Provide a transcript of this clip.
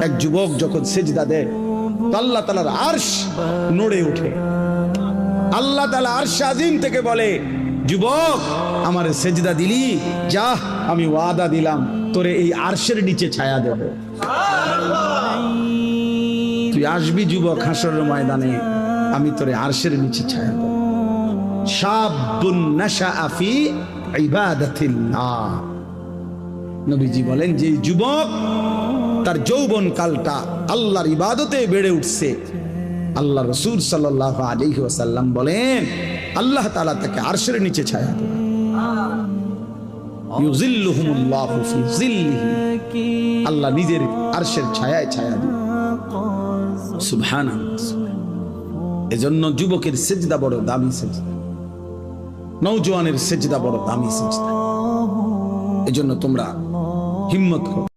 এক যুবক যখন সেজদা দেয় তো আল্লাহ তাআলার আরশ নড়ে ওঠে। আল্লাহ তাআলা আরশ আজিম থেকে বলে, যুবক আমার সেজদা দিলি, যা আমি ওয়াদা দিলাম তোরে এই আরশের নিচে ছায়া দেব। তুই আসবি যুবক হাসরের ময়দানে, আমি তোরে আরশের নিচে ছায়া দেব। শাবুন নাশাআ ফি ইবাদাতিল্লাহ। নবীজি বলেন যে যুবক তার যৌবন কালটা আল্লাহর ইবাদতে বেড়ে উঠছে, আল্লাহ রাসূল সাল্লাল্লাহু আলাইহি ওয়াসাল্লাম বলেন আল্লাহ তাআলা তাকে আরশের নিচে ছায়া দেবে। ইউজিল্লুহুমুল্লাহু ফি জিল্লিহি, আল্লাহ নিজের আরশের ছায়ায় ছায়া দিবে। সুবহানাল্লাহ। এজন্য যুবকের সেজদা বড় দামি সেজদা, নওজোয়ানের সেজদা বড় দামি সেজদা। এজন্য তোমরা হিম্মত করো।